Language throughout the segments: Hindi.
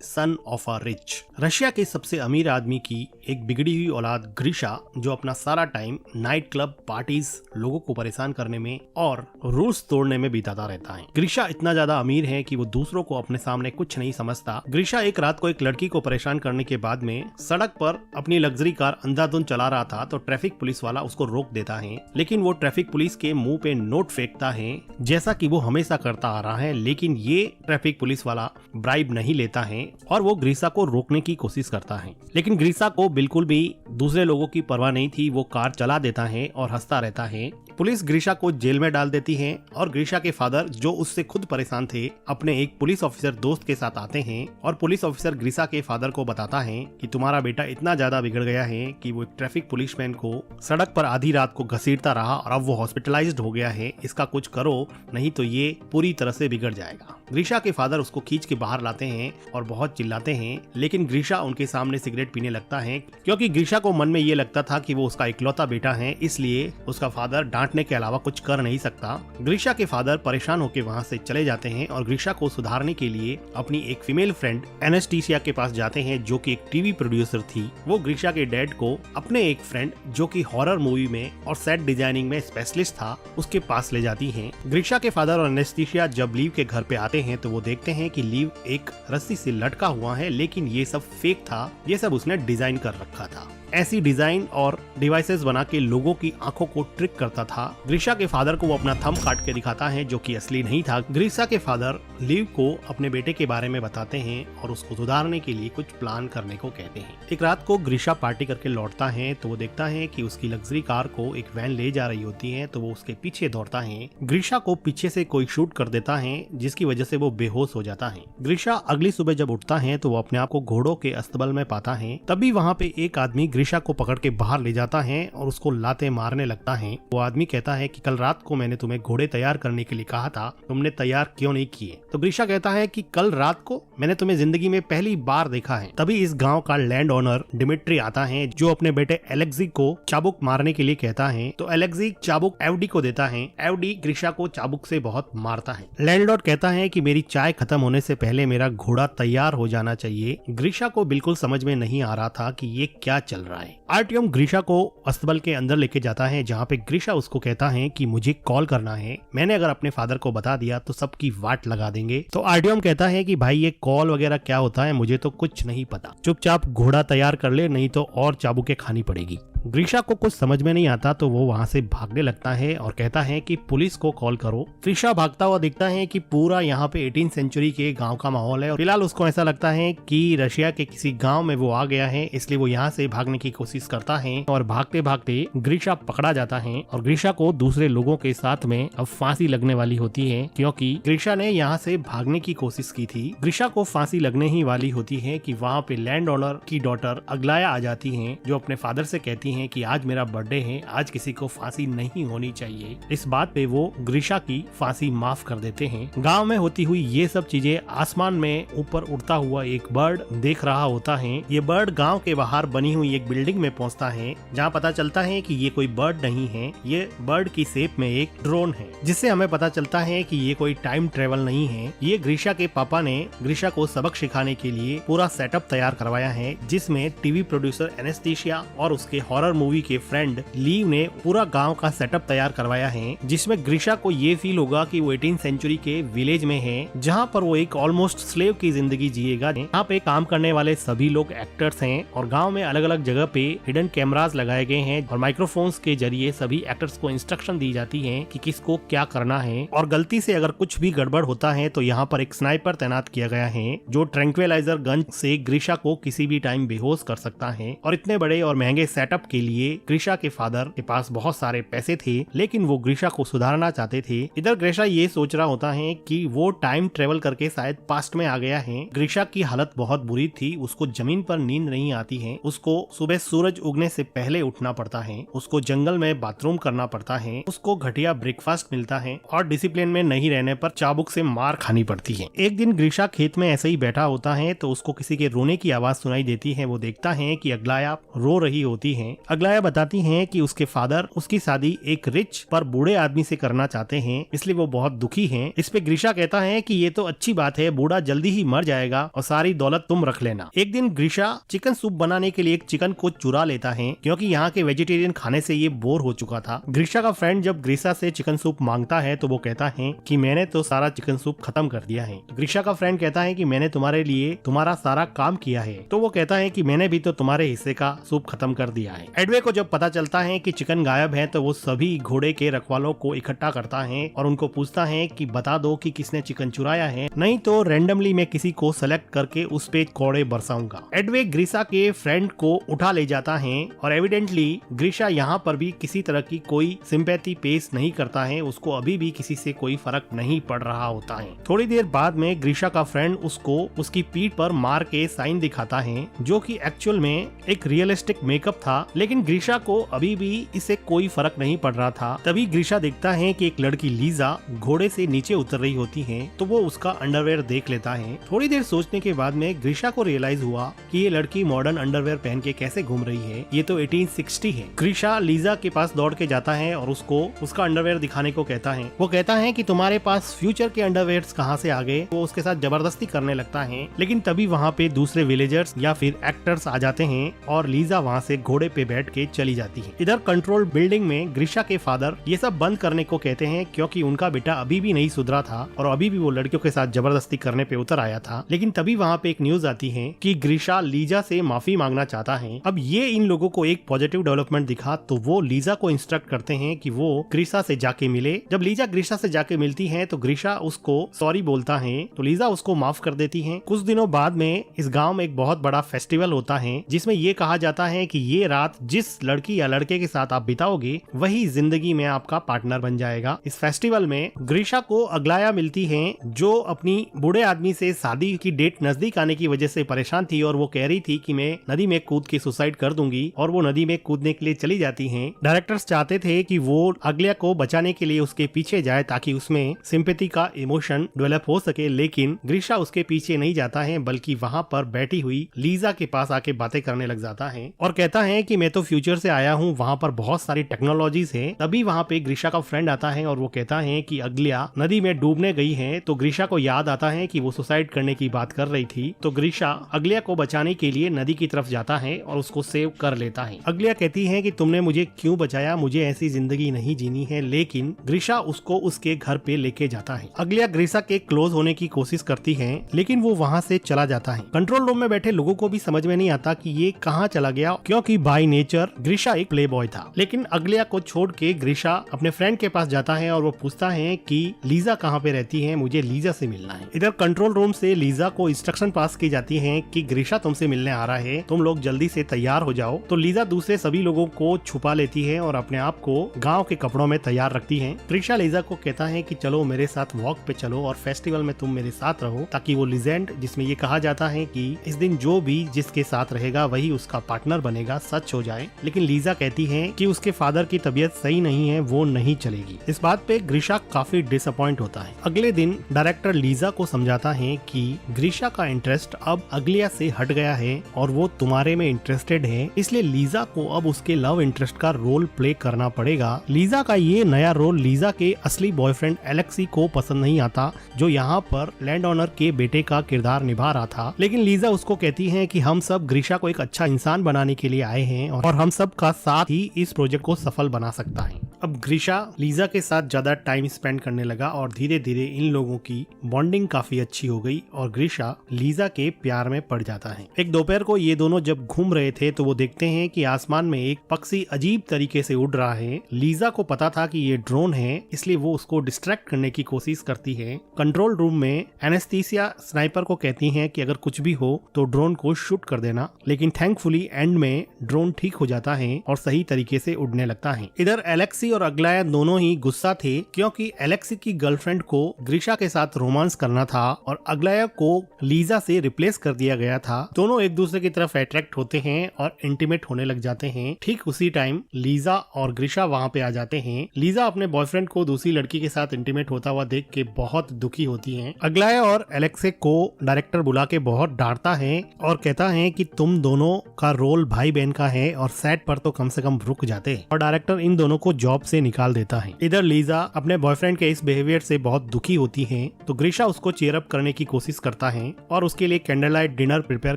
Son of a rich. Russia के सबसे अमीर आदमी की एक बिगड़ी हुई औलाद ग्रीशा, जो अपना सारा टाइम नाइट क्लब पार्टीज, लोगों को परेशान करने में और रूल्स तोड़ने में बिताता रहता है। ग्रीशा इतना ज्यादा अमीर है कि वो दूसरों को अपने सामने कुछ नहीं समझता। ग्रीशा एक रात को एक लड़की को परेशान करने के बाद में सड़क पर अपनी लग्जरी कार अंधाधुंध चला रहा था तो ट्रैफिक पुलिस वाला उसको रोक देता है, लेकिन वो ट्रैफिक पुलिस के मुंह पे नोट फेंकता है जैसा कि वो हमेशा करता आ रहा है। लेकिन ये ट्रैफिक पुलिस वाला ब्राइब नहीं लेता है और वो ग्रीशा को रोकने की कोशिश करता है, लेकिन ग्रीशा को बिल्कुल भी दूसरे लोगों की परवाह नहीं थी। वो कार चला देता है और हंसता रहता है। पुलिस ग्रीशा को जेल में डाल देती है और ग्रीशा के फादर, जो उससे खुद परेशान थे, अपने एक पुलिस ऑफिसर दोस्त के साथ आते हैं और पुलिस ऑफिसर ग्रीशा के फादर को बताता है कि तुम्हारा बेटा इतना ज्यादा बिगड़ गया है कि वो एक ट्रैफिक पुलिसमैन को सड़क पर आधी रात को घसीटता रहा और अब वो हॉस्पिटलाइज्ड हो गया है। इसका कुछ करो, नहीं तो ये पूरी तरह से बिगड़ जाएगा। ग्रीशा के फादर उसको खींच के बाहर लाते हैं और बहुत चिल्लाते हैं, लेकिन ग्रीशा उनके सामने सिगरेट पीने लगता है क्योंकि ग्रीशा को मन में ये लगता था कि वो उसका इकलौता बेटा है, इसलिए उसका फादर डांटने के अलावा कुछ कर नहीं सकता। ग्रीशा के फादर परेशान होकर वहाँ से चले जाते हैं और ग्रीशा को सुधारने के लिए अपनी एक फीमेल फ्रेंड एनेस्टीसिया के पास जाते हैं, जो कि एक टीवी प्रोड्यूसर थी। वो ग्रीशा के डैड को अपने एक फ्रेंड, जो कि हॉरर मूवी में और सेट डिजाइनिंग में स्पेशलिस्ट था, उसके पास ले जाती हैं। ग्रीशा के फादर और एनेस्टीसिया जब लीव के घर पे आते हैं तो वो देखते हैं कि लीव एक रस्सी से लटका हुआ है, लेकिन ये सब फेक था, ये सब उसने डिजाइन कर रखा था। ऐसी डिजाइन और डिवाइसेस बना के लोगों की आंखों को ट्रिक करता था। ग्रीशा के फादर को वो अपना थंब काट के दिखाता है, जो कि असली नहीं था। ग्रीशा के फादर लीव को अपने बेटे के बारे में बताते हैं और उसको सुधारने के लिए कुछ प्लान करने को कहते हैं। एक रात को ग्रीशा पार्टी करके लौटता है तो वो देखता है कि उसकी लग्जरी कार को एक वैन ले जा रही होती है, तो वो उसके पीछे दौड़ता है। ग्रीशा को पीछे से कोई शूट कर देता है, जिसकी वजह से वो बेहोश हो जाता है। ग्रीशा अगली सुबह जब उठता है तो वो अपने आप को घोड़ों के अस्तबल में पाता है। तभी वहाँ पे एक आदमी ग्रीशा को पकड़ के बाहर ले जाता है और उसको लाते मारने लगता है। वो आदमी कहता है कि कल रात को मैंने तुम्हें घोड़े तैयार करने के लिए कहा था, तुमने तैयार क्यों नहीं किए? तो ग्रीशा कहता है कि कल रात को मैंने तुम्हें जिंदगी में पहली बार देखा है। तभी इस गांव का लैंड ओनर डिमिट्री आता है, जो अपने बेटे एलेक्सी को चाबुक मारने के लिए कहता है। तो एलेक्सी चाबुक एवडी को देता है। एवडी ग्रीशा को चाबुक से बहुत मारता है। लैंडलॉर्ड कहता है कि मेरी चाय खत्म होने से पहले मेरा घोड़ा तैयार हो जाना चाहिए। ग्रीशा को बिल्कुल समझ में नहीं आ रहा था कि ये क्या चल रहा है। आर्टियम ग्रीशा को अस्तबल के अंदर लेके जाता है, जहाँ पे ग्रीशा उसको कहता है कि मुझे कॉल करना है, मैंने अगर अपने फादर को बता दिया तो सबकी वाट लगा देंगे। तो आर्टियम कहता है कि भाई ये कॉल वगैरह क्या होता है, मुझे तो कुछ नहीं पता, चुपचाप घोड़ा तैयार कर ले, नहीं तो और चाबुकें खानी पड़ेगी। ग्रीशा को कुछ समझ में नहीं आता तो वो वहाँ से भागने लगता है और कहता है कि पुलिस को कॉल करो। ग्रीशा भागता हुआ दिखता है कि पूरा यहाँ पे 18th सेंचुरी के गांव का माहौल है और फिलहाल उसको ऐसा लगता है कि रशिया के किसी गांव में वो आ गया है, इसलिए वो यहाँ से भागने की कोशिश करता है और भागते भागते ग्रीशा पकड़ा जाता है और ग्रीशा को दूसरे लोगों के साथ में अब फांसी लगने वाली होती है, क्योंकि ग्रीशा ने यहाँ से भागने की कोशिश की थी। ग्रीशा को फांसी लगने ही वाली होती है कि वहाँ पे लैंड ओनर की डॉटर अग्लाया आ जाती है, जो अपने फादर से कहती है कि आज मेरा बर्थडे है, आज किसी को फांसी नहीं होनी चाहिए। इस बात पे वो ग्रीशा की फांसी माफ कर देते हैं। गांव में होती हुई ये सब चीजें आसमान में ऊपर उड़ता हुआ एक बर्ड देख रहा होता है। ये बर्ड गांव के बाहर बनी हुई एक बिल्डिंग में पहुंचता है, जहां पता चलता है कि ये कोई बर्ड नहीं है, ये बर्ड की शेप में एक ड्रोन है, जिससे हमें पता चलता है कि ये कोई टाइम ट्रेवल नहीं है। ये ग्रीशा के पापा ने ग्रीशा को सबक सिखाने के लिए पूरा सेटअप तैयार करवाया है, जिसमें टीवी प्रोड्यूसर एनेस्टीसिया और उसके हॉरर मूवी के फ्रेंड लीव ने पूरा गांव का सेटअप तैयार करवाया है, जिसमें ग्रीशा को ये फील होगा कि वो 18th सेंचुरी के विलेज में है, जहां पर वो एक ऑलमोस्ट स्लेव की जिंदगी जिएगा। यहाँ पे काम करने वाले सभी लोग एक्टर्स हैं और गांव में अलग अलग जगह पे हिडन कैमरास लगाए गए हैं और माइक्रोफोन्स के जरिए सभी एक्टर्स को इंस्ट्रक्शन दी जाती है कि किसको क्या करना है, और गलती से अगर कुछ भी गड़बड़ होता है तो यहाँ पर एक स्नाइपर तैनात किया गया है, जो ट्रैंक्विलाइजर गन से ग्रीशा को किसी भी टाइम बेहोश कर सकता है। और इतने बड़े और महंगे सेटअप के लिए ग्रीशा के फादर के पास बहुत सारे पैसे थे, लेकिन वो ग्रीशा को सुधारना चाहते थे। इधर ग्रीशा ये सोच रहा होता है कि वो टाइम ट्रेवल करके शायद पास्ट में आ गया है। ग्रीशा की हालत बहुत बुरी थी, उसको जमीन पर नींद नहीं आती है, उसको सुबह सूरज उगने से पहले उठना पड़ता है, उसको जंगल में बाथरूम करना पड़ता है, उसको घटिया ब्रेकफास्ट मिलता है और डिसिप्लिन में नहीं रहने पर चाबुक से मार खानी पड़ती है। एक दिन ग्रीशा खेत में ऐसे ही बैठा होता है तो उसको किसी के रोने की आवाज सुनाई देती है। वो देखता है कि अग्लाया रो रही होती है अग्लाया बताती है कि उसके फादर उसकी शादी एक रिच पर बूढ़े आदमी से करना चाहते हैं, इसलिए वो बहुत दुखी हैं। इस पे ग्रीशा कहता है कि ये तो अच्छी बात है, बूढ़ा जल्दी ही मर जाएगा और सारी दौलत तुम रख लेना। एक दिन ग्रीशा चिकन सूप बनाने के लिए एक चिकन को चुरा लेता है, क्योंकि यहाँ के वेजिटेरियन खाने से ये बोर हो चुका था। ग्रीशा का फ्रेंड जब ग्रीशा से चिकन सूप मांगता है तो वो कहता है कि मैंने तो सारा चिकन सूप खत्म कर दिया है। ग्रीशा का फ्रेंड कहता है कि मैंने तुम्हारे लिए तुम्हारा सारा काम किया है, तो वो कहता है कि मैंने भी तो तुम्हारे हिस्से का सूप खत्म कर दिया है। एडवे को जब पता चलता है कि चिकन गायब है तो वो सभी घोड़े के रखवालों को इकट्ठा करता है और उनको पूछता है कि बता दो कि किसने चिकन चुराया है, नहीं तो रैंडमली मैं किसी को सेलेक्ट करके उस पे कोड़े बरसाऊंगा। एडवे ग्रीशा के फ्रेंड को उठा ले जाता है और एविडेंटली ग्रीशा यहाँ पर भी किसी तरह की कोई सिंपैथी पेश नहीं करता है, उसको अभी भी किसी से कोई फर्क नहीं पड़ रहा होता है। थोड़ी देर बाद में ग्रीशा का फ्रेंड उसको उसकी पीठ पर मार के साइन दिखाता है, जो कि एक्चुअल में एक रियलिस्टिक मेकअप था, लेकिन ग्रीशा को अभी भी इससे कोई फर्क नहीं पड़ रहा था। तभी ग्रीशा देखता है कि एक लड़की लीजा घोड़े से नीचे उतर रही होती है, तो वो उसका अंडरवेयर देख लेता है। थोड़ी देर सोचने के बाद में ग्रीशा को रियलाइज हुआ कि ये लड़की मॉडर्न अंडरवेयर पहन के कैसे घूम रही है, ये तो 1860 है। ग्रीशा लीजा के पास दौड़ के जाता है और उसको उसका अंडरवेयर दिखाने को कहता है। वो कहता है कि तुम्हारे पास फ्यूचर के अंडरवेयर्स कहाँ से आ गए। वो उसके साथ जबरदस्ती करने लगता है, लेकिन तभी वहाँ पे दूसरे विलेजर्स या फिर एक्टर्स आ जाते हैं और लीजा वहाँ से घोड़े पे बैठ के चली जाती है। इधर कंट्रोल बिल्डिंग में ग्रीशा के फादर ये सब बंद करने को कहते हैं, क्योंकि उनका बेटा अभी भी नहीं सुधरा था और अभी भी वो लड़कियों के साथ जबरदस्ती करने पे उतर आया था। लेकिन तभी वहाँ पे एक न्यूज आती है कि ग्रीशा लीजा से माफी मांगना चाहता है। अब ये इन लोगों को एक पॉजिटिव डेवलपमेंट दिखा, तो वो लीजा को इंस्ट्रक्ट करते हैं कि वो ग्रीशा से जाके मिले। जब लीजा ग्रीशा से जाके मिलती है तो ग्रीशा उसको सॉरी बोलता है, तो लीजा उसको माफ कर देती है। कुछ दिनों बाद में इस गांव में एक बहुत बड़ा फेस्टिवल होता है, जिसमें ये कहा जाता है कि ये रात जिस लड़की या लड़के के साथ आप बिताओगे वही जिंदगी में आपका पार्टनर बन जाएगा। इस फेस्टिवल में ग्रीशा को अग्लाया मिलती है, जो अपनी बूढ़े आदमी से शादी की डेट नजदीक आने की वजह से परेशान थी और वो कह रही थी कि मैं नदी में कूद के सुसाइड कर दूंगी, और वो नदी में कूदने के लिए चली जाती हैं। डायरेक्टर्स चाहते थे कि वो अग्लाया को बचाने के लिए उसके पीछे जाए ताकि उसमें सिंपैथी का इमोशन डेवलप हो सके, लेकिन ग्रीशा उसके पीछे नहीं जाता है, बल्कि वहाँ पर बैठी हुई लीजा के पास आके बातें करने लग जाता है और कहता है कि मैं तो फ्यूचर से आया हूँ, वहाँ पर बहुत सारी टेक्नोलॉजीज है। तभी वहाँ पे ग्रीशा का फ्रेंड आता है और वो कहता है कि अग्लाया नदी में डूबने गई है। तो ग्रीशा को याद आता है कि वो सुसाइड करने की बात कर रही थी, तो ग्रीशा अग्लाया को बचाने के लिए नदी की तरफ जाता है और उसको सेव कर लेता है। अग्लाया कहती है कि तुमने मुझे क्यों बचाया, मुझे ऐसी जिंदगी नहीं जीनी है, लेकिन ग्रीशा उसको उसके घर पे लेके जाता है। अग्लाया ग्रीशा के क्लोज होने की कोशिश करती है, लेकिन वो वहाँ से चला जाता है। कंट्रोल रूम में बैठे लोगों को भी समझ में नहीं आता कि ये कहाँ चला गया, क्योंकि बाय नेचर ग्रीशा एक प्ले बॉय था। लेकिन अग्लाया को छोड़ के ग्रीशा अपने फ्रेंड के पास जाता है और वो पूछता है कि लीजा कहाँ पे रहती है, मुझे लीजा से मिलना है। इधर कंट्रोल रूम से लीजा को इंस्ट्रक्शन पास की जाती है कि ग्रीशा तुमसे मिलने आ रहा है, तुम लोग जल्दी से तैयार हो जाओ। तो लीजा दूसरे सभी लोगों को छुपा लेती है और अपने आप को गाँव के कपड़ों में तैयार रखती है। ग्रीशा लीजा को कहता है कि चलो मेरे साथ वॉक पे चलो और फेस्टिवल में तुम मेरे साथ रहो, ताकि वो लीजेंड जिसमें ये कहा जाता है कि इस दिन जो भी जिसके साथ रहेगा वही उसका पार्टनर बनेगा सच हो जाए। लेकिन लीजा कहती है कि उसके फादर की तबीयत सही नहीं है, वो नहीं चलेगी। इस बात पे ग्रीशा काफी डिसअपॉइंट होता है। अगले दिन डायरेक्टर लीजा को समझाता है कि ग्रीशा का इंटरेस्ट अब अग्लाया से हट गया है और वो तुम्हारे में इंटरेस्टेड है, इसलिए लीजा को अब उसके लव इंटरेस्ट का रोल प्ले करना पड़ेगा। लीजा का ये नया रोल लीजा के असली बॉयफ्रेंड एलेक्सी को पसंद नहीं आता, जो यहाँ पर लैंड ऑनर के बेटे का किरदार निभा रहा था। लेकिन लीजा उसको कहती है कि हम सब ग्रीशा को एक अच्छा इंसान बनाने के लिए आए हैं और हम सब का साथ ही इस प्रोजेक्ट को सफल बना सकता है। अब ग्रीशा लीजा के साथ ज्यादा टाइम स्पेंड करने लगा और धीरे धीरे इन लोगों की बॉन्डिंग काफी अच्छी हो गई और ग्रीशा लीजा के प्यार में पड़ जाता है। एक दोपहर को ये दोनों जब घूम रहे थे तो वो देखते हैं कि आसमान में एक पक्षी अजीब तरीके से उड़ रहा है। लीजा को पता था कि ये ड्रोन है, इसलिए वो उसको डिस्ट्रैक्ट करने की कोशिश करती है। कंट्रोल रूम में एनेस्थीसिया स्नाइपर को कहती है कि अगर कुछ भी हो तो ड्रोन को शूट कर देना, लेकिन थैंकफुली एंड में ड्रोन ठीक हो जाता है और सही तरीके से उड़ने लगता है। इधर एलेक्सी एलेक्सी और अग्लाया दोनों ही गुस्सा थे क्योंकि एलेक्सी की गर्लफ्रेंड को ग्रीशा के साथ रोमांस करना था और अग्लाया को लीजा से रिप्लेस कर दिया गया था। दोनों एक दूसरे की तरफ अट्रैक्ट होते हैं और इंटीमेट होने लग जाते हैं। ठीक उसी टाइम लीजा और ग्रीशा वहाँ पे आ जाते हैं। लीजा अपने बॉयफ्रेंड को दूसरी लड़की के साथ इंटीमेट होता हुआ देख के बहुत दुखी होती है। अग्लाया और एलेक्सी को डायरेक्टर बुला के बहुत डांटता है और कहता है कि तुम दोनों का रोल भाई बहन का है और सेट पर तो कम से कम रुक जाते, और डायरेक्टर इन दोनों को जॉब से निकाल देता है। इधर लीजा अपने बॉयफ्रेंड के इस बिहेवियर से बहुत दुखी होती है तो ग्रीशा उसको चीयर अप करने की कोशिश करता है और उसके लिए कैंडल लाइट डिनर प्रिपेयर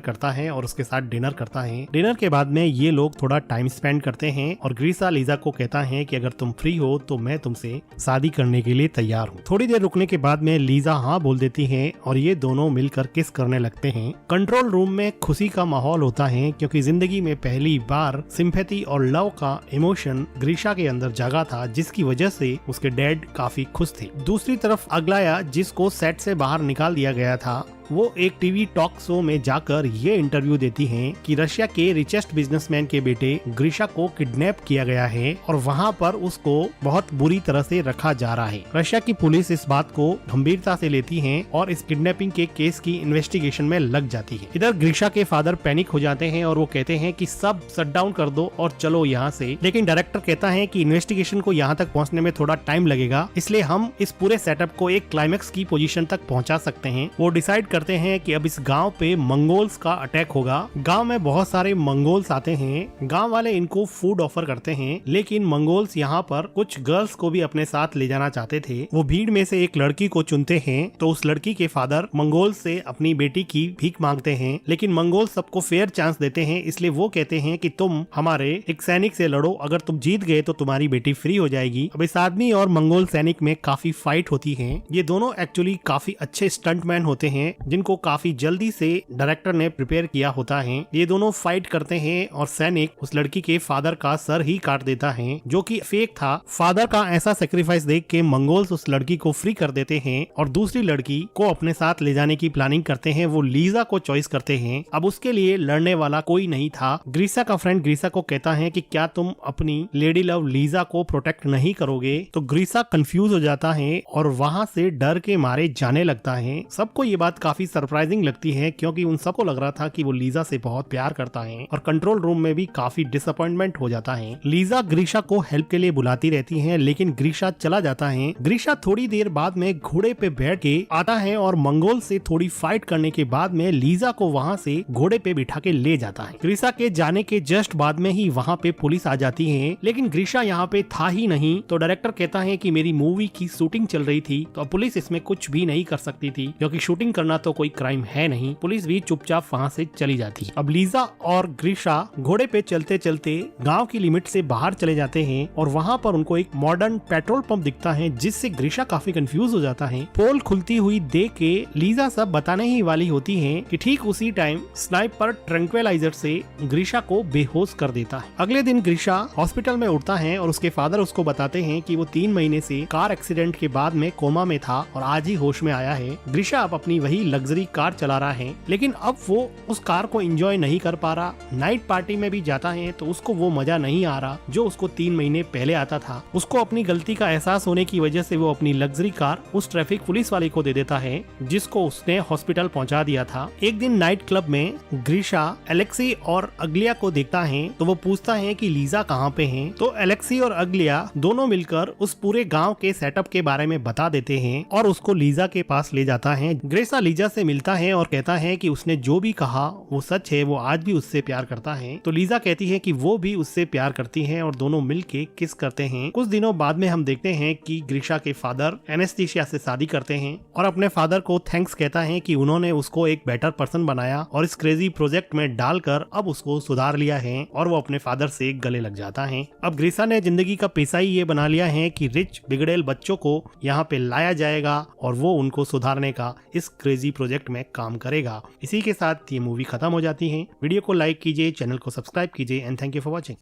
करता है और उसके साथ डिनर करता है। डिनर के बाद में ये लोग थोड़ा टाइम स्पेंड करते हैं और ग्रीशा लीजा को कहता है कि अगर तुम फ्री हो तो मैं तुमसे शादी करने के लिए तैयार हूँ। थोड़ी देर रुकने के बाद में लीजा हाँ बोल देती है और ये दोनों मिलकर किस करने लगते हैं। कंट्रोल रूम में खुशी का माहौल होता है क्योंकि जिंदगी में पहली बार सिंपैथी और लव का इमोशन ग्रीशा के अंदर जागा था, जिसकी वजह से उसके डैड काफी खुश थे। दूसरी तरफ अग्लाया, जिसको सेट से बाहर निकाल दिया गया था, वो एक टीवी टॉक शो में जाकर ये इंटरव्यू देती हैं कि रशिया के रिचेस्ट बिजनेसमैन के बेटे ग्रीशा को किडनैप किया गया है और वहाँ पर उसको बहुत बुरी तरह से रखा जा रहा है। रशिया की पुलिस इस बात को गंभीरता से लेती है और इस किडनैपिंग के केस की इन्वेस्टिगेशन में लग जाती है। इधर ग्रीशा के फादर पैनिक हो जाते हैं और वो कहते हैं कि सब शट डाउन कर दो और चलो यहाँ से, लेकिन डायरेक्टर कहता है कि इन्वेस्टिगेशन को यहाँ तक पहुँचने में थोड़ा टाइम लगेगा, इसलिए हम इस पूरे सेटअप को एक क्लाइमेक्स की पोजीशन तक पहुँचा सकते हैं। वो डिसाइड करते हैं कि अब इस गांव पे मंगोल्स का अटैक होगा। गांव में बहुत सारे मंगोल्स आते हैं। गांव वाले इनको फूड ऑफर करते हैं, लेकिन मंगोल्स यहाँ पर कुछ गर्ल्स को भी अपने साथ ले जाना चाहते थे। वो भीड़ में से एक लड़की को चुनते हैं तो उस लड़की के फादर मंगोल से अपनी बेटी की भीख मांगते हैं, लेकिन मंगोल सबको फेयर चांस देते हैं, इसलिए वो कहते हैं कि तुम हमारे एक सैनिक से लड़ो, अगर तुम जीत गए तो तुम्हारी बेटी फ्री हो जाएगी। अब इस आदमी और मंगोल सैनिक में काफी फाइट होती है। ये दोनों एक्चुअली काफी अच्छे स्टंटमैन होते हैं जिनको काफी जल्दी से डायरेक्टर ने प्रिपेयर किया होता है। ये दोनों फाइट करते हैं और सैनिक उस लड़की के फादर का सर ही काट देता है, जो कि फेक था। फादर का ऐसा सेक्रीफाइस देख के मंगोल्स उस लड़की को फ्री कर देते हैं और दूसरी लड़की को अपने साथ ले जाने की प्लानिंग करते हैं। वो लीजा को चॉइस करते हैं। अब उसके लिए लड़ने वाला कोई नहीं था। ग्रीशा का फ्रेंड ग्रीशा को कहता है कि क्या तुम अपनी लेडी लव लीजा को प्रोटेक्ट नहीं करोगे, तो ग्रीशा कंफ्यूज हो जाता है और वहाँ से डर के मारे जाने लगता है। सबको ये बात काफी सरप्राइजिंग लगती है क्योंकि उन सबको लग रहा था कि वो लीजा से बहुत प्यार करता है और कंट्रोल रूम में भी काफी डिसअपॉइंटमेंट हो जाता है। लीजा ग्रीशा को हेल्प के लिए बुलाती रहती है, लेकिन ग्रीशा चला जाता है। ग्रीशा थोड़ी देर बाद में घोड़े पे बैठ के आता है और मंगोल से थोड़ी फाइट करने के बाद में लीजा को वहाँ से घोड़े पे बिठा के ले जाता है। ग्रीशा के जाने के जस्ट बाद में ही वहाँ पे पुलिस आ जाती है, लेकिन ग्रीशा यहाँ पे था ही नहीं। तो डायरेक्टर कहता है कि मेरी मूवी की शूटिंग चल रही थी तो पुलिस इसमें कुछ भी नहीं कर सकती थी, क्योंकि शूटिंग करना तो कोई क्राइम है नहीं। पुलिस भी चुपचाप वहाँ से चली जाती। अब लीजा और ग्रीशा घोड़े पे चलते चलते गांव की लिमिट से बाहर चले जाते हैं और वहाँ पर उनको एक मॉडर्न पेट्रोल पंप दिखता है, जिससे ग्रीशा काफी कंफ्यूज हो जाता है। पोल खुलती हुई देख के लीजा सब बताने ही वाली होती है कि ठीक उसी टाइम स्नाइपर ट्रैंक्विलाइजर से ग्रीशा को बेहोश कर देता है। अगले दिन ग्रीशा हॉस्पिटल में उठता है और उसके फादर उसको बताते हैं कि वो 3 महीने से कार एक्सीडेंट के बाद में कोमा में था और आज ही होश में आया है। ग्रीशा अब अपनी वही लग्जरी कार चला रहा है, लेकिन अब वो उस कार को एंजॉय नहीं कर पा रहा। नाइट पार्टी में भी जाता है तो उसको वो मजा नहीं आ रहा जो उसको 3 महीने पहले आता था। उसको अपनी गलती का एहसास होने की वजह से वो अपनी लग्जरी कार उस ट्रैफिक पुलिस वाले को दे देता है, जिसको उसने हॉस्पिटल पहुंचा दिया था। एक दिन नाइट क्लब में ग्रीशा एलेक्सी और अग्लिया को देखता है तो वो पूछता है कि लीजा कहाँ पे है। तो एलेक्सी और अग्लिया दोनों मिलकर उस पूरे गाँव के सेटअप के बारे में बता देते हैं और उसको लीजा के पास ले जाता है। ग्रीशा लीजा से मिलता है और कहता है कि उसने जो भी कहा वो सच है, वो आज भी उससे प्यार करता है। तो लीजा कहती है कि वो भी उससे प्यार करती है और दोनों मिलके किस करते हैं। कुछ दिनों बाद में हम देखते हैं कि ग्रीशा के फादर एनेस्थीसिया से शादी करते हैं और अपने फादर को थैंक्स कहता है कि उन्होंने उसको एक बेटर पर्सन बनाया और इस क्रेजी प्रोजेक्ट में डालकर अब उसको सुधार लिया है, और वो अपने फादर से गले लग जाता है। अब ग्रीशा ने जिंदगी का पेशा ही ये बना लिया है कि रिच बिगड़ेल बच्चों को यहाँ पे लाया जाएगा और वो उनको सुधारने का इस क्रेजी प्रोजेक्ट में काम करेगा। इसी के साथ ये मूवी खत्म हो जाती है। वीडियो को लाइक कीजिए, चैनल को सब्सक्राइब कीजिए and thank you for watching.